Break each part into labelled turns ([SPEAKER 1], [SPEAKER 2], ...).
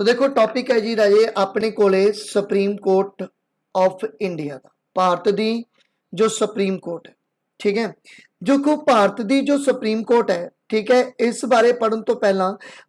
[SPEAKER 1] तो देखो टॉपिक है जी राजे अपने कोले सुप्रीम कोर्ट ऑफ इंडिया का भारत की जो सुप्रीम कोर्ट है, ठीक है। जो को भारत की जो सुप्रीम कोर्ट है, ठीक है, इस बारे पढ़न तो पहला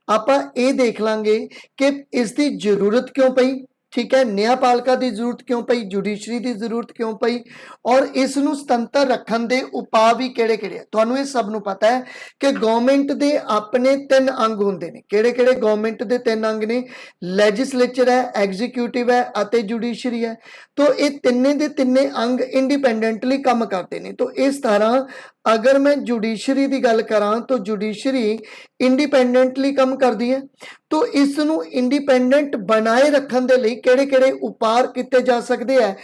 [SPEAKER 1] आपां ये देख लांगे कि इसकी जरूरत क्यों पई, ठीक है, न्यायपालिका की जरूरत क्यों पई, जुडिशरी की जरूरत क्यों पई और इसनूं सुतंत्र रखण दे उपाय भी किहड़े-किहड़े आ। तुहानूं ये सब नूं पता है कि गवर्नमेंट दे अपने 3 अंग हुंदे ने। किहड़े-किहड़े गवर्नमेंट दे 3 अंग ने? लैजिसलेचर है, एग्जीक्यूटिव है अते जुडिशरी है। तो ये तिन्ने दे तिन्ने अंग इंडिपेंडेंटली काम करते हैं। तो इस तरह अगर मैं जुडिशरी की गल करा तो जुडिशरी इंडिपेंडेंटली काम करती है। तो इसनूं इंडिपेंडेंट बनाए रखने के लिए किहड़े-किहड़े उपाय किए जा सकते हैं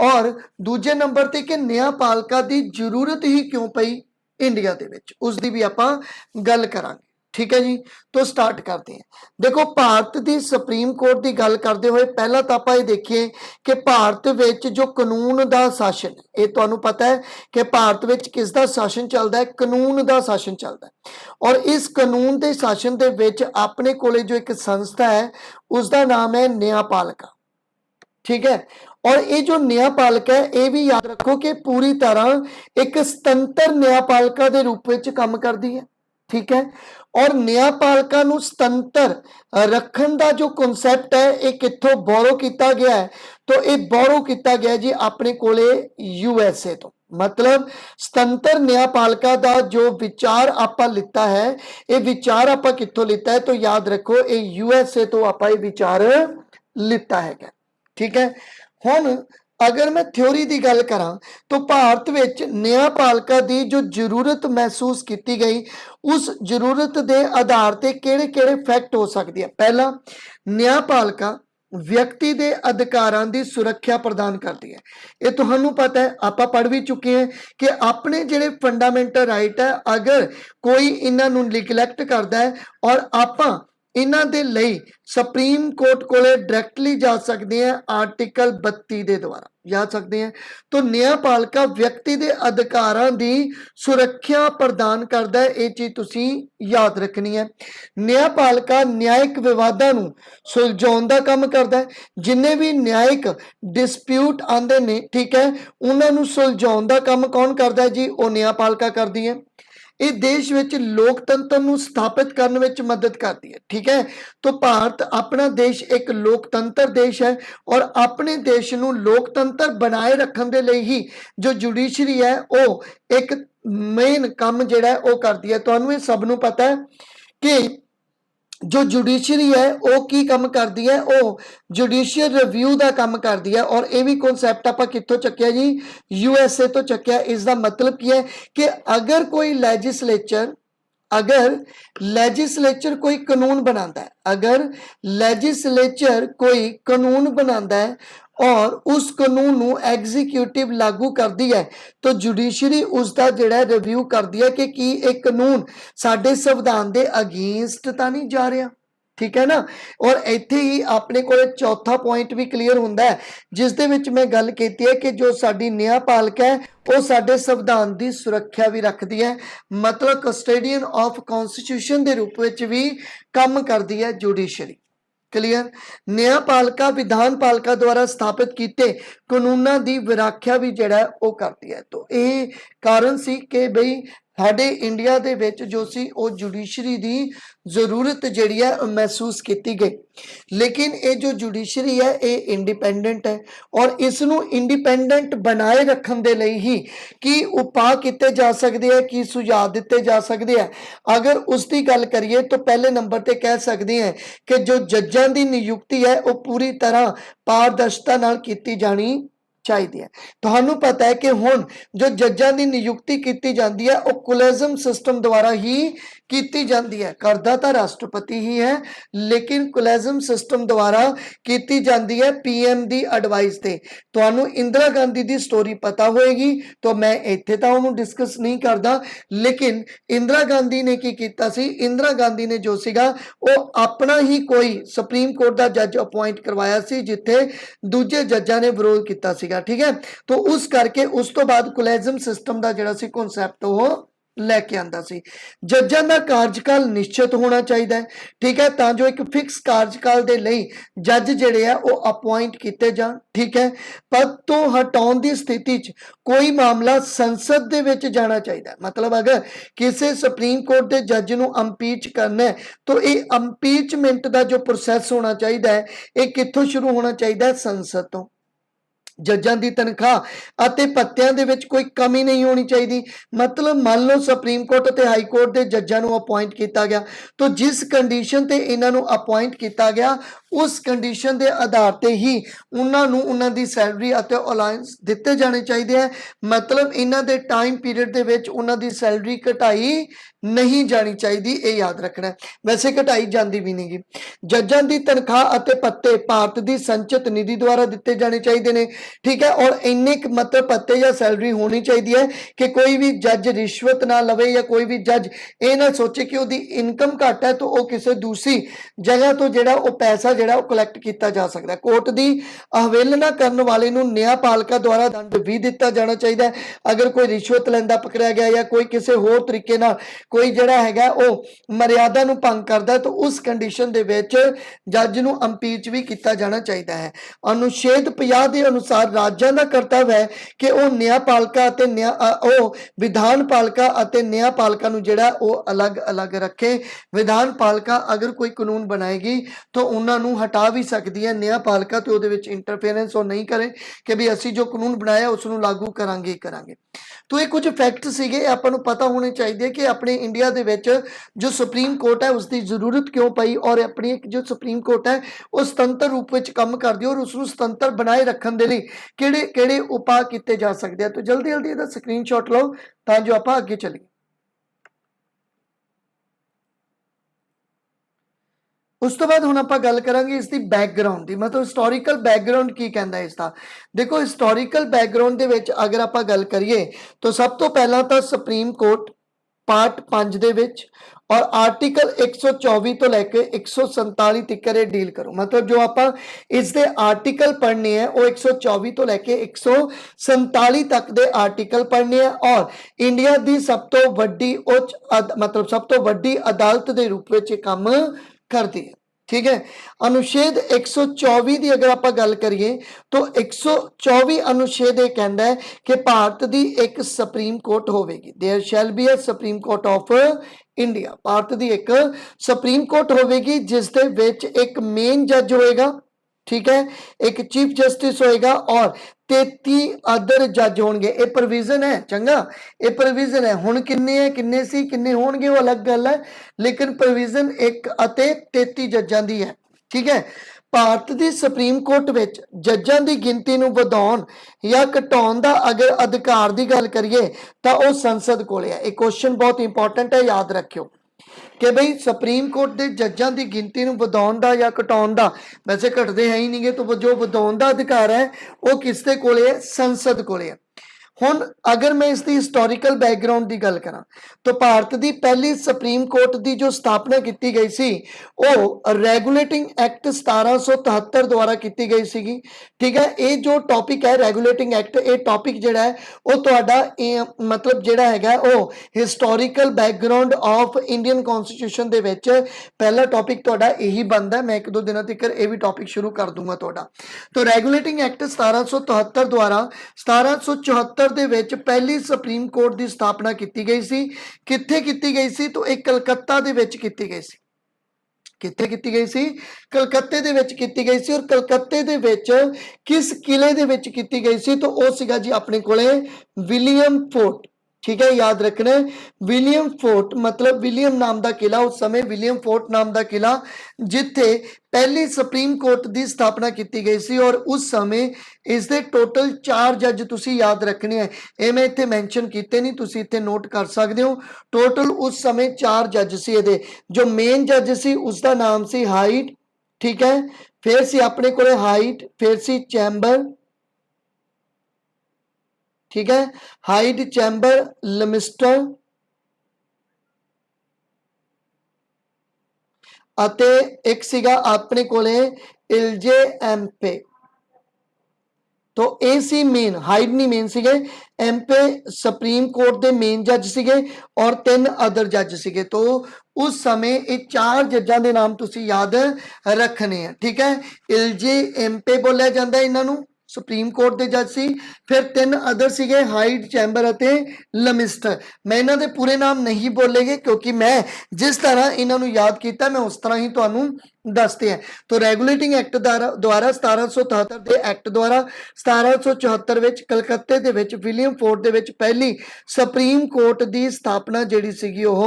[SPEAKER 1] और दूजे नंबर ते कि न्यायपालिका की जरूरत ही क्यों पई इंडिया दे विच, उसकी भी आपां गल करांगे, ठीक है जी। तो स्टार्ट करते हैं। देखो भारत की सुप्रीम कोर्ट की गल करते हुए पहला तो आप ये देखिए कि भारत विच जो कानून का शासन, ये तुहानूं पता है कि भारत विच किसका शासन चलता है? कानून का शासन चलता है। और इस कानून के शासन के विच अपने कोले जो एक संस्था है उसका नाम है न्यायपालिका, ठीक है। और ये जो न्यायपालिका है ये भी याद रखो कि पूरी तरह एक स्वतंत्र न्यायपालिका के रूप में काम करती है, ठीक है। और न्यायपालिका नूं स्वतंत्र रखण का जो कॉन्सैप्ट है ये कित्थों बोरो किया गया है? तो ये बोरो किया गया जी अपने कोले यूएसए तो। मतलब स्वतंत्र न्यायपालिका का जो विचार आपा लिता है, ये विचार आपा कित्थों लिता है? तो याद रखो ये यूएसए तो आपा ये विचार लिता है, ठीक है। हुण अगर मैं थ्योरी की गल करा तो भारत विच न्यायपालिका की जो जरूरत महसूस की गई उस जरूरत के आधार पर किहड़े-किहड़े फैक्ट हो सकती है? पहला, न्यायपालिका व्यक्ति के अधिकारां की सुरक्षा प्रदान करती है। ये तुहानूं पता है, आप पढ़ भी चुके हैं कि अपने जिहड़े फंडामेंटल राइट है अगर कोई इन्हां नूं निगलैक्ट करता है और आपां इन्हां दे लई सुप्रीम कोर्ट कोले डायरैक्टली जा सकते हैं आर्टिकल 32 के द्वारा जा सकते हैं। तो न्यायपालिका व्यक्ति के अधिकारां की सुरक्षा प्रदान करता है, ये चीज तुसी याद रखनी है। न्यायपालिका न्यायिक विवादां नूं सुलझाउण दा काम करता है। जिन्ने भी न्यायिक डिस्प्यूट आंदे ने, ठीक है, उन्हां नूं सुलझाउण दा काम कौन करता है जी? वो न्यायपालिका करती है। ये देश विच लोकतंत्र नूं स्थापित करने विच मदद करती है, ठीक है। तो भारत अपना देश एक लोकतंत्र देश है और अपने देश नूं लोकतंत्र बनाए रखने के लिए ही जो जुडिशरी है वो एक मेन काम जिहड़ा है वो करती है। तुहानूं ये सब नूं पता है कि जो जुडिशरी है वो की काम करती है? वो जुडिशियल रिव्यू का काम करती है। और ये भी कॉन्सैप्ट आप कितों चक्या जी? यूएसए तो चक्या। इसका मतलब की है कि अगर कोई लेजिस्लेचर कोई कानून बनाता है, अगर लेजिस्लेचर कोई कानून बनाता है और उस कानून नूं एग्जीक्यूटिव लागू करती है तो जुडिशरी उसका जिहड़ा रिव्यू करती है कि एक कानून साडे संविधान के अगेंस्ट तो नहीं जा रहा, ठीक है ना। और इत्थे ही अपने को चौथा पॉइंट भी क्लीयर होंदा है जिस दे विच मैं गल कीती है कि जो साडी न्यायपालिका है वो साडे संविधान की सुरक्षा भी रखती है। मतलब कस्टोडियन ऑफ कॉन्स्टिट्यूशन के रूप में भी काम करती है जुडिशरी। क्लियर? न्यायपालिका विधानपालिका द्वारा स्थापित किए कानूनों की व्याख्या भी जिहड़ा वो करती है। तो ये कारण सी कि बई साडे इंडिया दे विच जो सी वो जुडिशरी की जरूरत जिहड़ी है महसूस की गई। लेकिन ये जो जुडिशरी है ये इंडिपेंडेंट है और इसनूं इंडिपेंडेंट बनाए रखने के लिए ही कि उपाय किए जा सकते हैं, कि सुझाव दिते जा सकते हैं। अगर उसकी गल करिए तो पहले नंबर पर कह सकते हैं कि जो जजां की नियुक्ति है वो पूरी तरह पारदर्शिता नाल की जानी चाहिए है। तुहानूं पता है कि हुण जो जजां की नियुक्ति की जाती है वो कोलेजियम सिस्टम द्वारा ही की जाती है। करदा तां राष्ट्रपति ही है लेकिन कोलेजियम सिस्टम द्वारा की जाती है पीएम की एडवाइस ते। तुहानूं इंदिरा गांधी की स्टोरी पता होएगी तो मैं इत्थे तां उहनूं डिस्कस नहीं करदा। लेकिन इंदिरा गांधी ने की कीता सी? इंदिरा गांधी ने जो सीगा वो अपना ही कोई सुप्रीम कोर्ट का जज अपॉइंट करवाया सी जिथे दूजे जजां ने विरोध किया सीगा, ठीक है। तो उस करके उस तो बाद कोलेजियम सिस्टम का जिहड़ा सी कॉन्सैप्ट वो लेके आंदा सी। जजां दा कार्यकाल निश्चित होना चाहिए, ठीक है, तां जो एक फिक्स कार्यकाल दे लई जज जिहड़े आ वो अपॉइंट किए जाण, ठीक है। पद तो हटाउण दी स्थिति च कोई मामला संसद दे विच जाना चाहिए, मतलब अगर किसी सुप्रीम कोर्ट के जज नूं अंपीच करना है तो ये अंपीचमेंट का जो प्रोसैस होना चाहिए है ये कित्थों शुरू होना चाहिए? संसद तो। जजां की तनख्वाह अते भत्तियां दे विच कोई कमी नहीं होनी चाहिए। मतलब मान लो सुप्रीम कोर्ट ते हाई कोर्ट के जजां नूं अपॉइंट किया गया तो जिस कंडीशन ते इन्हां नूं अपॉइंट किया गया उस कंडीशन के आधार पर ही उन्होंने उन्हां दी सैलरी अते अलाउंस दिते जाने चाहिए है। मतलब इन्हां दे टाइम पीरियड दे विच उन्हां दी सैलरी घटाई नहीं जानी चाहिए, ये याद रखना है। वैसे घटाई जाती भी नहीं गी। जजां की तनख्वाह अते भत्ते भारत की संचित निधि द्वारा दिते जाने चाहिए ने, ठीक है। और इन्ने मतलब भत्ते या सैलरी होनी चाहिए है कि कोई भी जज रिश्वत ना लवे या कोई भी जज ये ना सोचे कि उसकी इनकम घट है तो वह किसी दूसरी जगह तो जो पैसा जो कलैक्ट किया जा सकता है। कोर्ट की अवहेलना करने वाले नूं न्यायपालिका द्वारा दंड भी दिता जाना चाहिए है। अगर कोई रिश्वत लैंदा पकड़ा गया या कोई किसी होर तरीके नाल कोई जिहड़ा हैगा वो मर्यादा नूं भंग करदा है तो उस कंडीशन दे विच जज नूं अंपीच भी किया जाना चाहिए है। अनुच्छेद 50 के अनुसार राज्यां दा कर्तव्य है कि वह न्यायपालिका अते विधान पालिका अते न्यायपालिका नूं जिहड़ा वो अलग अलग रखे। विधान पालिका अगर कोई कानून बनाएगी तो उन्होंने हटा भी सकती है, न्यायपालिका तो उहदे विच इंटरफेरेंस और नहीं करे कि भी असी जो कानून बनाया उसनूं लागू करांगे ही करांगे। तो ये कुछ फैक्ट सीगे आपां नूं पता होने चाहिए कि अपने इंडिया दे विच जो सुप्रीम कोर्ट है उसकी जरूरत क्यों पई और अपनी जो सुप्रीम कोर्ट है वो स्वतंत्र रूप में काम करती है और उसनूं स्वतंत्र बनाए रखने के लिए किहड़े किहड़े उपाय किए जा सकते हैं। तो जल्दी जल्दी इसका स्क्रीनशॉट लो तां जो आपां अगे चलीए। उस तो बाद हुण आपां गल करांगे इसकी बैकग्राउंड की, मतलब हिस्टोरीकल बैकग्राउंड की कहंदा है इसका। देखो हिस्टोरीकल बैकग्राउंड दे विच अगर आपां गल करिए तो सब तो पहला तो सुप्रीम कोर्ट पार्ट 5 दे विच और आर्टिकल 124 तो लैके 147 तक ये डील करो। मतलब जो आपां इसके आर्टिकल पढ़ने हैं वो 124 तो लैके 147 तक दे आर्टिकल पढ़ने हैं और इंडिया की सब तो वड्डी उच्च मतलब सब तो वड्डी अदालत के रूप में काम करती है, ठीक है। अनुच्छेद 124 की अगर आप गल करिए तो 124 अनुच्छेद यह कहता है कि भारत की एक सुप्रीम कोर्ट होगी। There shall be a supreme court of India. Bharat की एक सुप्रीम कोर्ट होगी जिस दे विच एक मेन जज होएगा, ठीक है, एक चीफ जस्टिस होएगा और 33 अदर जज होंगे। ये प्रोविजन है, चंगा ये प्रोविजन है। हुण किन्ने सी किन्ने होणगे वो अलग गल है, लेकिन प्रोविजन एक अते 33 जजां दी है, ठीक है। भारत की सुप्रीम कोर्ट विच जजां की गिनती नूं वधाउण या घटाउण दा अगर अधिकार की गल करिए तो वह संसद कोले है। एक क्वेश्चन बहुत इंपॉर्टेंट है, याद रखियो कि भाई सुप्रीम कोर्ट के जजां की गिनती नूं वधाउण दा या घटाउण दा, वैसे घटते है ही नहीं गे, तो जो वधाउण दा अधिकार है वो किसके कोले है? संसद कोले है। हुण अगर मैं इसकी हिस्टोरीकल बैकग्राउंड की गल करा तो भारत की पहली सुप्रीम कोर्ट की जो स्थापना की गई सी वो रेगुलेटिंग एक्ट 1773 द्वारा की गई सी, ठीक है। ये जो टॉपिक है रेगुलेटिंग एक्ट, ये टॉपिक जिहड़ा है वो तुहाडा मतलब जिहड़ा हैगा वो historical background of Indian constitution दे विच पहला टॉपिक तुहाडा यही बनता है। मैं एक दो दिनों तक ये भी टॉपिक शुरू कर दूंगा तुहाडा। तो रेगुलेटिंग एक्ट 1773 द्वारा 1774 दे विच पहली सुप्रीम कोर्ट की स्थापना की गई सी। कित्थे की गई सी? तो एक कलकत्ता दे विच की गई सी। कित्थे की गई सी? कलकत्ते दे विच की गई सी। और कलकत्ते दे विच किस किले दे विच की गई सी? तो वो सीगा जी अपने कोले विलियम फोर्ट, ठीक है, याद रखना है विलियम फोर्ट, मतलब विलियम नाम का किला, उस समय विलियम फोर्ट नाम का किला जिथे पहली सुप्रीम कोर्ट की स्थापना की गई सी। और उस समय इसके टोटल 4 जज तुसी याद रखने हैं, ये मैं इत्थे मैंशन किए नहीं, तुसी इत्थे नोट कर सकते हो। टोटल उस समय 4 जज सी इहदे। जो मेन जज सी उसका नाम सी हाइट, ठीक है, फिर सी अपने कोले हाइट, फिर सी चैंबर, ठीक है, हाइड चैंबर, लमिस्टर अते एक सीगा अपने कोले इल्जे एम्पे। तो ਇਹ ਸੀ ਮੇਨ, ਹਾਈਡ ਨਹੀਂ ਮੇਨ ਸੀਗੇ, ਐਮਪੀ ਸੁਪਰੀਮ ਕੋਰਟ ਦੇ ਮੇਨ ਜੱਜ ਸੀਗੇ ਔਰ 3 ਅਦਰ ਜੱਜ ਸੀਗੇ। तो उस समय ये 4 जज्जां दे नाम तुसी याद रखने हैं, ठीक है। इलजे एमपे बोलिया जाता है इन्हों, सुप्रीम कोर्ट के जज सी। फिर 3 अदर सीगे हाइड चैंबर अते लमिस्टर। मैं इन्हां दे पूरे नाम नहीं बोलेगे क्योंकि मैं जिस तरह इन्हों याद किया मैं उस तरह ही तुहानूं दसते हैं। तो रेगुलेटिंग एक्ट द्वारा 1773 के एक्ट द्वारा 1774 विच कलकत्ते दे विच विलियम फोर्ट दे विच पहली सुप्रीम कोर्ट की स्थापना जिहड़ी सीगी ओह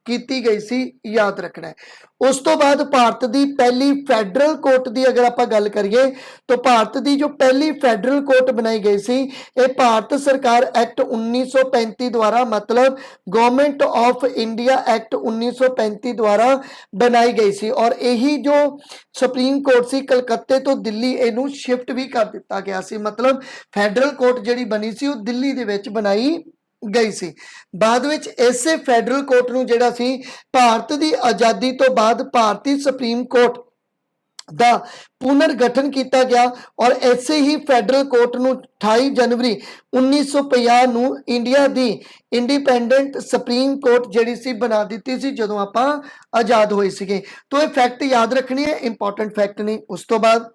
[SPEAKER 1] ਕੀਤੀ ਗਈ ਸੀ, याद रखना है। उस तो बाद भारत की पहली फैडरल कोर्ट की अगर आप गल करिए तो भारत की जो पहली फैडरल कोर्ट बनाई गई सी ये भारत सरकार एक्ट 1935 द्वारा, मतलब गवर्नमेंट ऑफ इंडिया एक्ट 1935 द्वारा बनाई गई सी। और यही जो सुप्रीम कोर्ट सी कलकत्ते तो दिल्ली इनू शिफ्ट भी कर दिता गया सी, मतलब फैडरल कोर्ट जिहड़ी बनी सी वो दिल्ली दे विच बनाई गई सी। बाद विच इसे फैडरल कोर्ट नूं जिहड़ा सी भारत की आज़ादी तो बाद भारतीय सुप्रीम कोर्ट दा पुनर्गठन किया गया और ऐसे ही फैडरल कोर्ट नूं 28 जनवरी 1950 नूं इंडिया दी इंडिपेंडेंट सुप्रीम कोर्ट जिहड़ी सी बना दी सी जदों आपां आज़ाद होए सीगे। तो ये फैक्ट याद रखनी है, इंपॉर्टेंट फैक्ट नहीं। उस तो बाद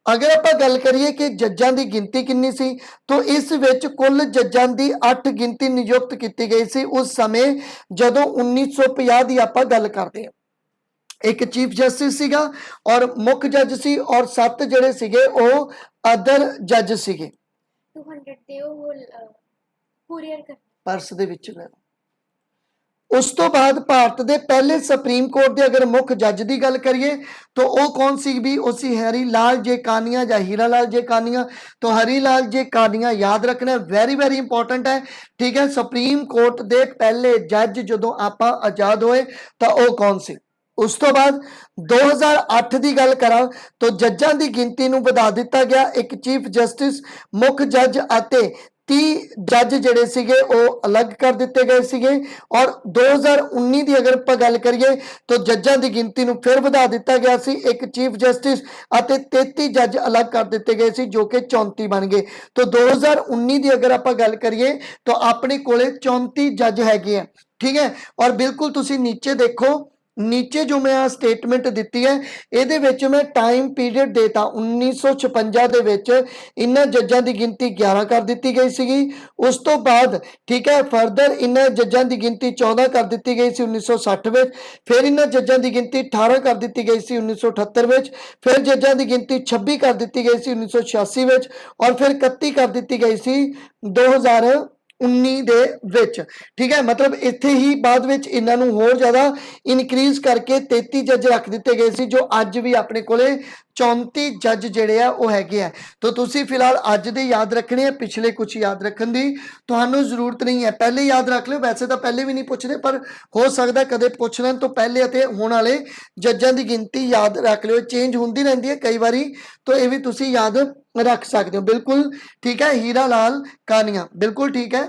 [SPEAKER 1] अगर आप गल करिए कि जज्जां की गिनती कितनी सी तो इस विच कुल जज्जां की 8 गिनती नियुक्त की गई सी उस समय जदों 1950 की आप गल करते हैं। एक चीफ जस्टिस सीगा और मुख्य जज सी और 7 जिहड़े सीगे वो अदर जज सीगे।
[SPEAKER 2] 200 ਦੇ ਉਹ ਕੁਰੀਅਰ ਕਰ
[SPEAKER 1] पर्स दे विच ले लो। उस तो बाद भारत के पहले सुप्रीम कोर्ट के अगर मुख्य जज की गल करिए तो वह कौन सी भी उसी हरी लाल जे कानिया या हीरा लाल जे कानिया। तो हरी लाल जे कानिया याद रखना वेरी वेरी इंपॉर्टेंट है, ठीक है। सुप्रीम कोर्ट के पहले जज जदों आप आज़ाद होए तो वह कौन सी। उस तो बाद 2008 की गल करा तो जज्जां की गिनती नूं वधा दिता गया, एक चीफ जस्टिस मुख्य जज अते 30 जज जिहड़े सीगे वो अलग कर दिते गए सीगे। और 2019 की अगर आप गल करिए तो जज्जां की गिनती नूं फिर वधा दिता गया सी, एक चीफ जस्टिस अते 33 जज अलग कर दिते गए सी जो कि 34 बन गए। तो 2019 की अगर आप गल करिए तो अपने कोले 34 जज हैगे हैं, ठीक है। और बिल्कुल तुसी नीचे देखो, नीचे जो मैं आ स्टेटमेंट दी है ये मैं टाइम पीरियड देता 1956 दे विच इन्हां जज्जां की गिनती 11 कर दी गई सी। उस तो बाद ठीक है फरदर इन्हां जज्जां की गिनती 14 कर दी गई सी 1960 में, फिर इन्हां जज्जां की गिनती 18 कर दी गई सी 1978 में, फिर जज्जां की गिनती 26 कर दी गई सी 1986 में और फिर 31 कर दी गई सी 2019 दे विच, ठीक है। मतलब इत्थे ही बाद विच इन्हां नूं होर ज़्यादा इनक्रीज करके 33 जज रख दिते गए सी जो अज भी अपने कोले 34 जज जिहड़े आ वो हैगे आ। तो तुसी फिलहाल अज दे याद रखने हैं, पिछले कुछ याद रखने की तुहानूं जरूरत नहीं है। पहले याद रख लो, वैसे तो पहले भी नहीं पूछते पर हो सकता कदे पुछ लैण तो पहले अते होण वाले जज्जां की गिनती याद रख लो, चेंज होंदी रहिंदी है कई बारी, तो ये भी तुसी याद रख सकते हो। बिल्कुल ठीक है, हीरा लाल कानिया बिल्कुल ठीक है।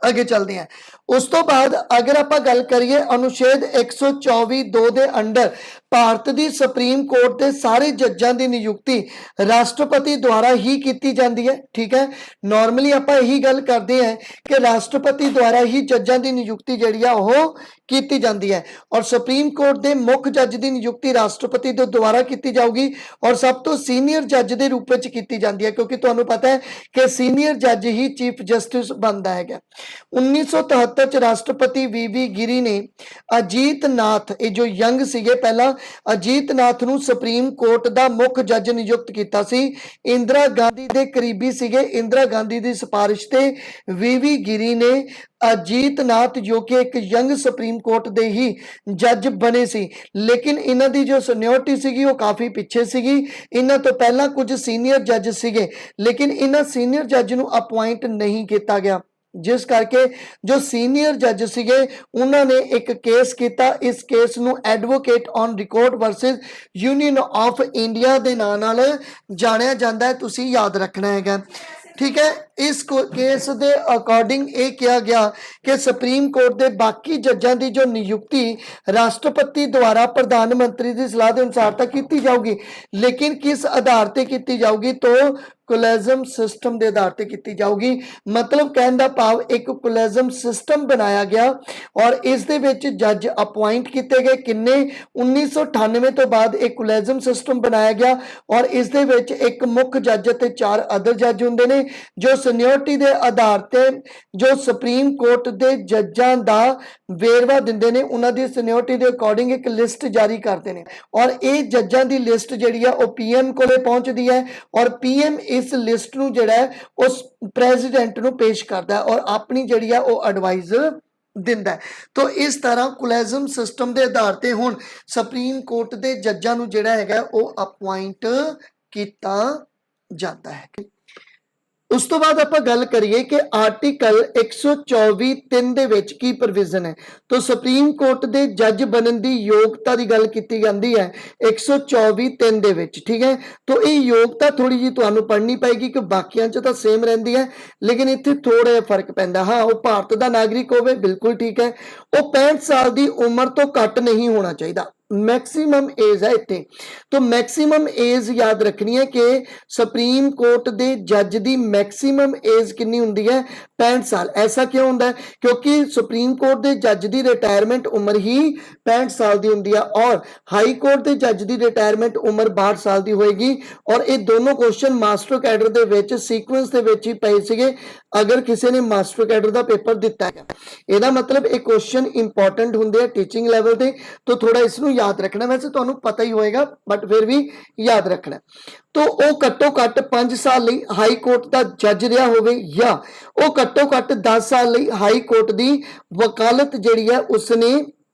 [SPEAKER 1] अगे चलते हैं। उस तो बाद अगर आप गल करिए अनुच्छेद 124(2) के अंडर भारत की सुप्रीम कोर्ट के सारे जज्जां की नियुक्ति राष्ट्रपति द्वारा ही की जाती है, ठीक है। नॉर्मली आप यही गल करते हैं कि राष्ट्रपति द्वारा ही जज्जां की नियुक्ति जिहड़ी आ ओह की जाती है और सुप्रीम कोर्ट के मुख्य जज की नियुक्ति राष्ट्रपति के द्वारा की जाऊगी और सब तो सीनियर जज के रूप में की जाती है, क्योंकि तुहानूं पता है कि सीनियर जज ही चीफ जस्टिस बनता है। 1973 च राष्ट्रपति वी गिरी ने अजीत नाथ, ये जो यंग सीगे पहला, अजीत नाथ नूं सुप्रीम कोर्ट का मुख्य जज नियुक्त किया सी। इंदिरा गांधी के करीबी सीगे, इंदिरा गांधी की सिफारिश से वी गिरी ने अजीत नाथ जो कि एक यंग सुप्रीम कोर्ट के ही जज बने सी, लेकिन इन्हां दी जो सीनियोरिटी सीगी वो काफ़ी पिछे सीगी। इन्हां तो पहला कुछ सीनियर जज सीगे लेकिन इन्हां सीनियर जज नूं अपॉइंट नहीं किया गया, जिस करके जो सीनियर जज सीगे उन्होंने एक केस किया। इस केस नूं advocate on record versus union of India के नाम नाल जानिया जाता है, तुसी याद रखना है, ठीक है। ਇਸ ਕੇਸ ਦੇ ਅਕੋਰਡਿੰਗ ਇਹ ਕਿਹਾ ਗਿਆ ਕਿ ਸੁਪਰੀਮ ਕੋਰਟ ਦੇ ਬਾਕੀ ਜੱਜਾਂ ਦੀ ਜੋ ਨਿਯੁਕਤੀ ਰਾਸ਼ਟਰਪਤੀ ਦੁਆਰਾ ਪ੍ਰਧਾਨ ਮੰਤਰੀ ਦੀ ਸਲਾਹ ਦੇ ਅਨੁਸਾਰ ਤਾਂ ਕੀਤੀ ਜਾਊਗੀ, ਲੇਕਿਨ ਕਿਸ ਆਧਾਰ ਤੇ ਕੀਤੀ ਜਾਊਗੀ? तो कोलेजियम सिस्टम के आधार पर की जाऊगी। मतलब कहने का भाव एक कोलेजियम सिस्टम बनाया गया और इस दे विच जज अपॉइंट किए गए। किन्ने 1998 तो बाद एक कोलेजियम सिस्टम बनाया गया और इस दे विच एक मुख्य जज ते 4 अदर जज हुंदे ने जो सीनियरिटी के आधार पर जो सुप्रीम कोर्ट के जजां दा वेरवा दिंदे ने, उन्हां दी सीनियरिटी के अकॉर्डिंग एक लिस्ट जारी करते हैं और ये जजां दी लिस्ट जिहड़ी है वो पीएम कोले पहुंचती है और पीएम इस लिस्ट नूं जिहड़ा है उस प्रेजिडेंट नूं पेश करता है और अपनी जिहड़ी है वो एडवाइस दिंदा है। तो इस तरह कोलेजियम सिस्टम के आधार पर हुण सुप्रीम कोर्ट के जजां नूं जिहड़ा हैगा वो अपॉइंट किया जाता है। उस तो बाद आपां गल करिए कि आर्टिकल 124(3) दे विच की प्रोविजन है। तो सुप्रीम कोर्ट के जज बनने की योग्यता की गल की जाती है 124(3) दे विच, ठीक है। तो ये योग्यता थोड़ी जी तुहानूं पढ़नी पएगी कि बाकियां च तां सेम रहिंदी है, लेकिन इत्थे थोड़ा जिहा फर्क पैंदा। हाँ, वो भारत का नागरिक होवे, बिल्कुल ठीक है। वो 65 साल की उम्र तो घट नहीं होना चाहिए, मैक्सीमम एज है इत्थे। तो मैक्सीमम एज याद रखनी है कि सुप्रीम कोर्ट के जज की मैक्सीमम एज कितनी हुंदी है? 65 साल। ऐसा क्यों होंदा है? क्योंकि सुप्रीम कोर्ट के जज की रिटायरमेंट उम्र ही 65 साल की हुंदी है और हाई कोर्ट के जज की रिटायरमेंट उम्र 62 साल की होएगी। और ये दोनों क्वेश्चन मास्टर कैडर दे विच सीक्वेंस दे विच ही पए सीगे अगर किसी ने मास्टर कैडर का पेपर दिता है। ਇਹਦਾ मतलब एक क्वेश्चन इंपॉर्टेंट होंगे है टीचिंग लैवल पे, तो थोड़ा इसनों याद रखना। वैसे तो पता ही होएगा बट फिर भी याद रखना। तो वो घट्टो घट्ट 5 साल लई हाई कोर्ट का जज रहा होवे या वो घट्टो घट्ट 10 साल लई हाई कोर्ट की वकालत जिहड़ी है उसने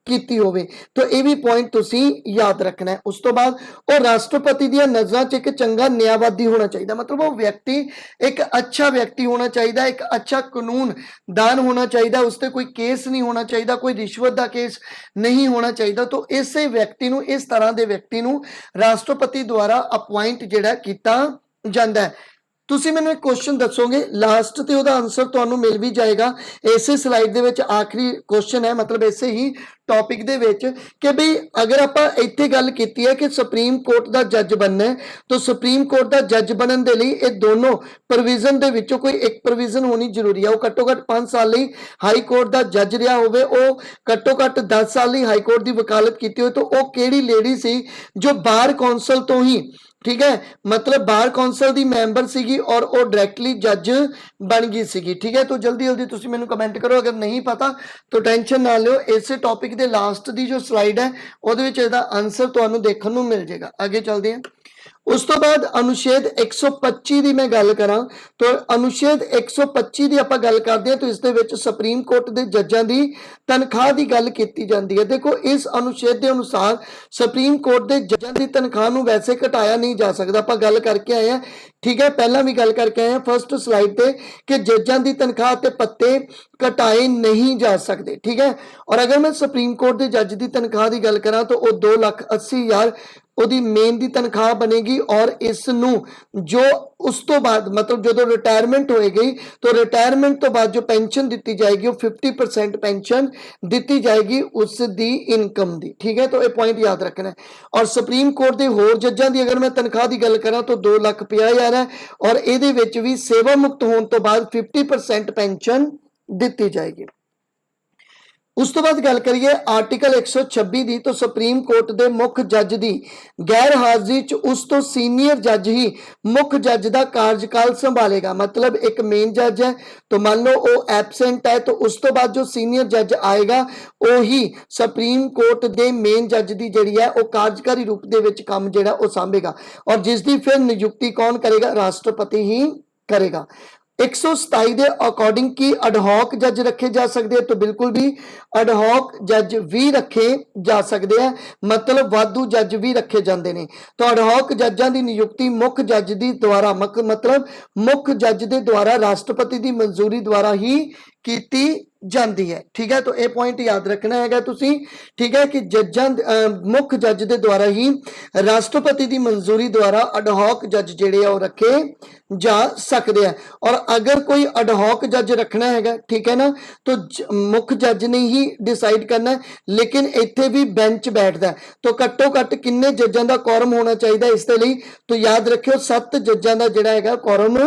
[SPEAKER 1] कीती होवे। तो ये भी पॉइंट तुसी याद रखना है। उस तो बाद वो राष्ट्रपति दी नज़रां च एक चंगा न्यायवादी होना चाहिए। मतलब वो व्यक्ति एक अच्छा व्यक्ति होना चाहिए, एक अच्छा कानून दान होना चाहिए, उसते कोई केस नहीं होना चाहिए, कोई रिश्वत का केस नहीं होना चाहिए। तो इसे व्यक्ति नूं, इस तरह के व्यक्ति नूं राष्ट्रपति द्वारा अपॉइंट जिहड़ा कीता जांदा है। तुसी मैनूं एक क्वेश्चन दसोगे लास्ट ते उहदा आंसर तुहानूं मिल भी जाएगा। इसे स्लाइड दे विच आखिरी क्वेश्चन है, मतलब इसे ही टॉपिक दे विच कि भी अगर आपां इत्थे गल कीती है कि सुप्रीम कोर्ट का जज बनना है, तो सुप्रीम कोर्ट का जज बनने दे लई ये दोनों प्रोविजन दे विचों कोई एक प्रोविजन होनी जरूरी है। वो घट्टो घट्ट 5 साल लई हाई कोर्ट का जज रहा होवे, वो घट्टो घट्ट 10 साल लई हाई कोर्ट की वकालत कीती होए। तो वो किहड़ी लेडी सी जो बार कौंसल तो ही, ठीक है, मतलब बार कौंसल दी मैंबर सीगी और वो डायरैक्टली जज बन गई सीगी, ठीक है। तो जल्दी जल्दी तुसी मैनूं कमेंट करो, अगर नहीं पता तो टेंशन ना लियो। इस टॉपिक के लास्ट दी जो स्लाइड है उहदे विच इहदा आंसर तुहानूं देखण नूं मिल जाएगा। आगे चलते हैं। उस तो बाद अनुच्छेद 125 की मैं गल करा, तो अनुच्छेद 125 की आपां गल करते हैं तो इस दे विच सुप्रीम कोर्ट के जजां की तनख्वाह की गल की जाती है। देखो इस अनुच्छेद के अनुसार सुप्रीम कोर्ट के जजां की तनख्वाह नूं वैसे घटाया नहीं जा सकता। आपां गल करके आए हैं, ठीक है, पहला भी गल करके आए हैं फर्स्ट स्लाइड पे कि जजां की तनख्वाह ते पत्ते घटाए नहीं जा सकते, ठीक है। और अगर मैं सुप्रीम कोर्ट के जज की तनख्वाह की गल करा तो वह 2,80,000 ਉਹਦੀ ਮੇਨ ਦੀ ਤਨਖਾਹ ਬਣੇਗੀ और इस जो उस तो बाद मतलब जो रिटायरमेंट होएगी तो रिटायरमेंट तो बाद जो पेंशन दी जाएगी वो 50% पेंशन दी जाएगी उसकी इनकम दी, ठीक है। तो ये पॉइंट याद रखना है। और सुप्रीम कोर्ट के होर जजां की अगर मैं तनख्वाह की गल करा तो 2,50,000 है और ये भी सेवा मुक्त होने तो बाद 50% पेंशन दी जाएगी। उस तो बाद गल करिए आर्टिकल 126 की, तो सुप्रीम कोर्ट के मुख्य जज की गैर हाजिरी च उस तो सीनियर जज ही मुख्य जज का कार्यकाल संभालेगा। मतलब एक मेन जज है तो मान लो वो एबसेंट है तो उस तो बाद जो सीनियर जज आएगा वो ही सुप्रीम कोर्ट के मेन जज की जिहड़ी है वो कार्यकारी रूप दे विच काम जिहड़ा वो सांभेगा और जिसकी फिर नियुक्ति कौन करेगा? राष्ट्रपति ही करेगा। 127 के अकॉर्डिंग की अडहॉक जज रखे जा सकते हैं, तो बिल्कुल भी अडहॉक जज भी रखे जा सकते हैं, मतलब वाधू जज भी रखे जाते हैं। तो अडहॉक जजां की नियुक्ति मुख्य जज की द्वारा मतलब मुख्य जज के द्वारा राष्ट्रपति की मंजूरी द्वारा ही की ਜਾਂਦੀ ਹੈ। ਠੀਕ ਹੈ, तो ये पॉइंट याद रखना हैगा तुसी। ठीक है कि जजां मुख जज के द्वारा ही राष्ट्रपति की मंजूरी द्वारा अडहॉक जज जेड़े आ रखे जा सकते हैं। और अगर कोई अडहॉक जज रखना हैगा, ठीक है ना, तो मुख जज ने ही डिसाइड करना है, लेकिन इत्थे भी बेंच बैठता है। तो घट्टो घट्ट किन्ने जजां का कोरम होना चाहिए इसके लिए, तो याद रखियो 7 जजां का जिहड़ा हैगा कोरम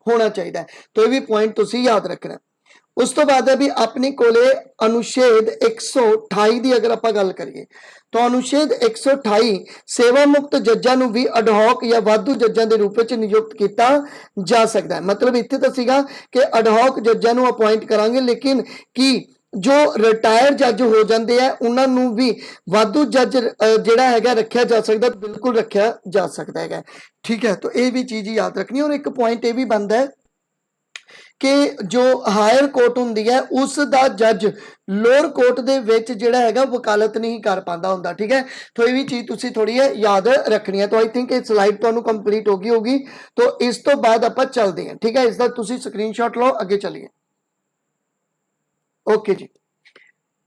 [SPEAKER 1] होना चाहिए। तो ये भी पॉइंट तुसी याद रखना। उस तो बाद है भी अपने कोले अनुच्छेद 128 की अगर आप गल करिए, तो अनुच्छेद 128 सेवा मुक्त जजां नूं भी अडहॉक या वाधू जजां के रूप में नियुक्त किया जा सकता है। मतलब इत्थे तो सीगा कि अडहॉक जजां नूं अपॉइंट करांगे, लेकिन की जो रिटायर जज हो जाते हैं उन्होंने भी वाधू जज जिहड़ा हैगा रखा जा सकता, बिल्कुल रखा जा सकता है। ठीक है, तो ये भी चीज़ याद रखनी। और एक पॉइंट ये भी बनता है कि जो हायर कोर्ट हुंदी है उसका जज लोअर कोर्ट दे विच जिहड़ा हैगा वकालत नहीं कर पाता हुंदा। ठीक है, तो ये भी चीज़ तुसी थोड़ी है याद रखनी है। तो आई थिंक ये स्लाइड तुहानूं कंप्लीट होगी होगी। तो इस तो बाद आपां चलदे हैं। ठीक है, इसका तुसी स्क्रीनशॉट लो, अगे चलिए। ओके जी,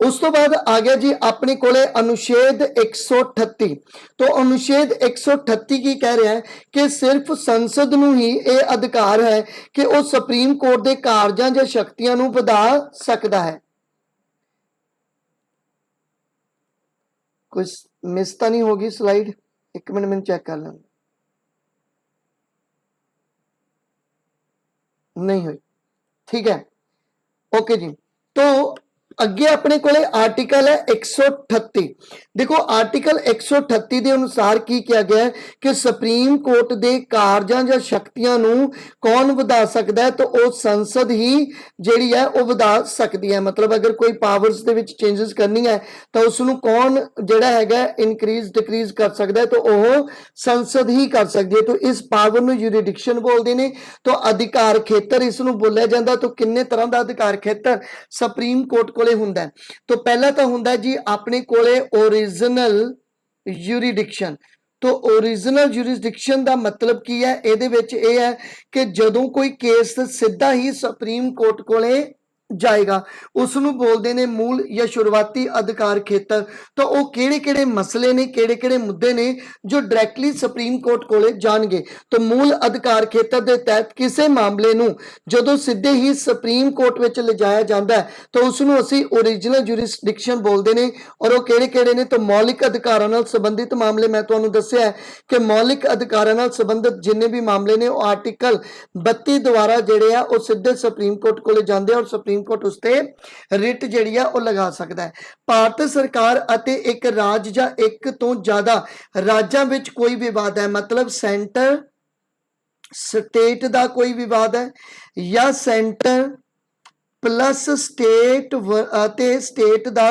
[SPEAKER 1] उस तो बाद आ गया जी अपने कोले अनुच्छेद 138। तो अनुच्छेद 138 की कह रहा है कि सिर्फ संसद नूं ही यह अधिकार है कि वह सुप्रीम कोर्ट के कारजां या शक्तियां नूं वधा सकता है। कुछ मिस तो नहीं होगी स्लाइड? एक मिनट मैंने चेक कर लें। नहीं हुई, ठीक है, ओके जी। तो अगे अपने कोले आर्टिकल है 138। देखो आर्टिकल 138 के अनुसार की किया गया है कि सुप्रीम कोर्ट के कारजां या शक्तियां नूं कौन वधा सकता है, तो वह संसद ही जिहड़ी है वह वधा सकती है। मतलब अगर कोई पावर्स दे विच चेंजेस करनी है तो उसनूं कौन जिहड़ा हैगा इनक्रीज डिक्रीज कर सकता है, तो वह संसद ही कर सकती है। तो इस पावर नूं यूरिडिक्शन बोलते हैं। तो अधिकार खेतर इसनूं बोलिया जाता। तो किन्ने तरह का अधिकार खेतर सुप्रीम कोर्ट कोले हुंदा है? तो पहला तो हुंदा जी अपने कोले ओरिजिनल यूरिडिक्शन। तो ओरिजिनल यूरिडिक्शन का मतलब की है? ਇਹਦੇ ਵਿੱਚ ਇਹ ਹੈ कि ਜਦੋਂ कोई केस सीधा ही सुप्रीम कोर्ट कोले जाएगा उसनूं बोलते ने मूल या शुरुआती अधिकार खेतर। तो वो किहड़े-किहड़े मसले ने, किहड़े-किहड़े मुद्दे ने जो डायरैक्टली सुप्रीम कोर्ट कोले जाणगे। तो मूल अधिकार खेतर के तहत किसी मामले नूं जदों सीधे ही सुप्रीम कोर्ट विच लिजाया जाता है तो उसनूं असीं ओरिजिनल जुरिसडिक्शन बोलते हैं। और वो किहड़े-किहड़े ने? तो मौलिक अधिकारां नाल संबंधित मामले मैं तुहानूं दस्सिआ है कि मौलिक अधिकारां नाल संबंधित जिन्ने भी मामले ने वो आर्टिकल 32 द्वारा जिहड़े आ वो सीधे सुप्रीम कोर्ट कोले जांदे और सुप्रीम कोर्ट उसते रिट जिहड़ी आ वो लगा सकता है। भारत सरकार अते एक राज या एक तो ज्यादा राज्यां विच कोई विवाद है, मतलब सेंटर स्टेट का कोई विवाद है या सेंटर प्लस स्टेट स्टेट का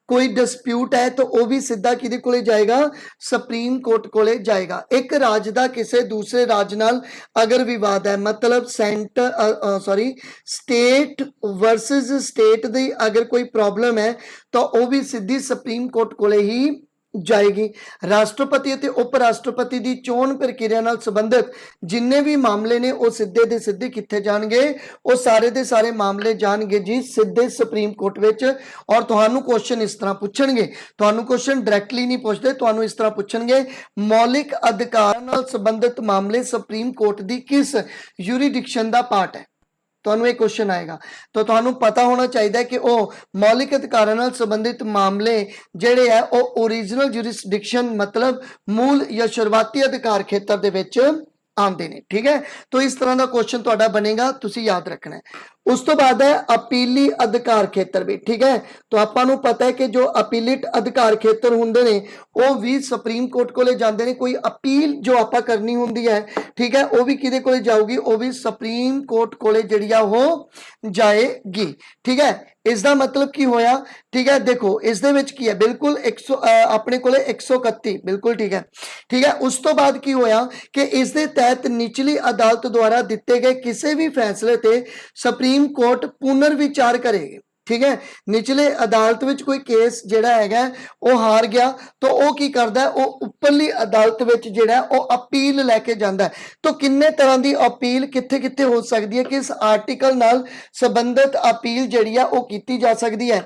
[SPEAKER 1] कोई डिस्प्यूट है, तो वह भी सीधा किहदे कोले जाएगा? सुप्रीम कोर्ट कोले जाएगा। एक राज का किसी दूसरे राज नाल अगर विवाद है, मतलब सेंटर स्टेट वर्सेस स्टेट दी अगर कोई प्रॉब्लम है तो वह भी सीधी सुप्रीम कोर्ट कोले ही जाएगी। राष्ट्रपति और उप राष्ट्रपति की चोण प्रक्रिया नाल संबंधित जिन्ने भी मामले ने वो सीधे दे सीधे कित्थे जाणगे? वो सारे दे सारे मामले जाणगे जी सीधे सुप्रीम कोर्ट विच। और तुहानू क्वेश्चन इस तरह पूछणगे, तुहानू क्वेश्चन डायरैक्टली नहीं पूछते, तुहानू इस तरह पूछणगे मौलिक अधिकार नाल संबंधित मामले सुप्रीम कोर्ट की किस यूरिडिक्शन का पार्ट है? तुहानू एक क्वेश्चन आएगा। तो तुहानू पता होना चाहिए कि वह मौलिक अधिकारां नाल संबंधित मामले जिहड़े है वो ओरिजिनल जुरिसडिक्शन मतलब मूल या शुरुआती अधिकार खेतर दे विच आते हैं। ठीक है, तो इस तरह का क्वेश्चन तुहाडा बनेगा, तुसी याद रखना है। उस तो बाद है अपीली अधिकार खेतर भी। ठीक है, तो आपां नूं पता है कि जो अपीलिट अधिकार खेतर हुंदे ने वो भी सुप्रीम कोर्ट कोले जांदे ने। कोई अपील जो आपां करनी हुंदी है, ठीक है, वो भी किहदे कोले जाऊगी? वो भी सुप्रीम कोर्ट कोले जिहड़ी आ वो जाएगी। ठीक है, इसका मतलब की होया? ठीक है, देखो इस दे विच की है बिल्कुल अपने कोले 131 बिल्कुल ठीक है। ठीक है, उस तो बाद की होया कि इस दे तहत निचली अदालत द्वारा दिते गए किसी भी फैसले ते सुप्रीम कोर्ट पुनर्विचार करेगी। ठीक है, निचले अदालत विच कोई केस जिहड़ा हैगा वो हार गया तो वो की करदा है, वो उपरली अदालत विच जिहड़ा है वो अपील लैके जांदा है। तो किन्ने तरह की अपील कित्थे कित्थे हो सकदी है, किस आर्टिकल नाल संबंधित अपील जिहड़ी है वो कीती जा सकदी है।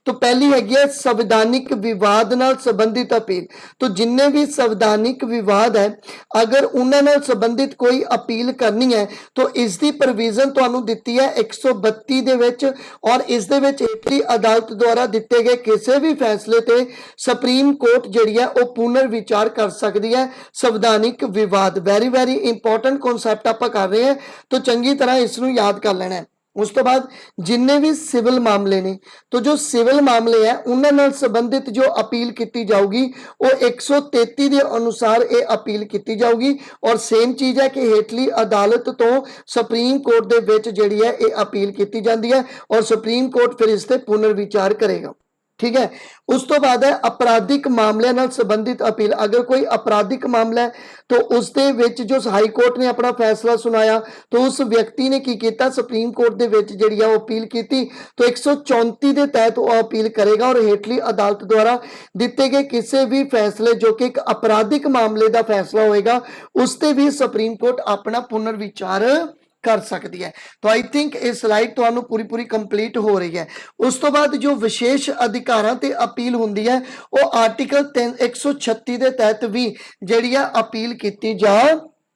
[SPEAKER 1] तो पहली हैगी है संवैधानिक विवाद नाल संबंधित अपील। तो जिन्ने भी संवैधानिक विवाद है अगर उन्हां नाल संबंधित कोई अपील करनी है तो इसकी प्रोविजन तुहानूं दित्ती है 132 दे विच, और इस दे विच हेठली अदालत द्वारा दिते गए किसी भी फैसले ते सुप्रीम कोर्ट जिहड़ी है वो पुनर विचार कर सकती है। संवैधानिक विवाद वेरी वेरी इंपॉर्टेंट कॉन्सैप्ट आपां कर रहे हैं, तो चंगी तरह इसनूं याद कर लेना है। उस तो बाद जिन्ने भी सिविल मामले ने, तो जो सिविल मामले है उन्हां नाल संबंधित जो अपील की जाऊगी वो 133 के अनुसार ये अपील की जाऊगी। और सेम चीज़ है कि हेठली अदालत तो सुप्रीम कोर्ट दे विच जिहड़ी है ये अपील की जाती है और सुप्रीम कोर्ट फिर इस ते पुनर्विचार करेगा। ठीक है, उस तो बाद है अपराधिक मामले नाल संबंधित अपील। अगर कोई अपराधिक मामला है तो उस दे विच जो हाई कोर्ट ने अपना फैसला सुनाया तो उस व्यक्ति ने की किया, सुप्रीम कोर्ट दे विच जिहड़ी है वो अपील की, तो 134 के तहत वो अपील करेगा और हेठली अदालत द्वारा दिते गए किसी भी फैसले जो कि एक अपराधिक मामले का फैसला होएगा उस ते भी सुप्रीम कोर्ट अपना पुनर्विचार कर सकती है। तो आई थिंक ये स्लाइड तुहानू पूरी पूरी कंप्लीट हो रही है। उस तो बाद जो विशेष अधिकारां ते अपील हुंदी है वो आर्टिकल 136 के तहत भी जिहड़ी है अपील की जा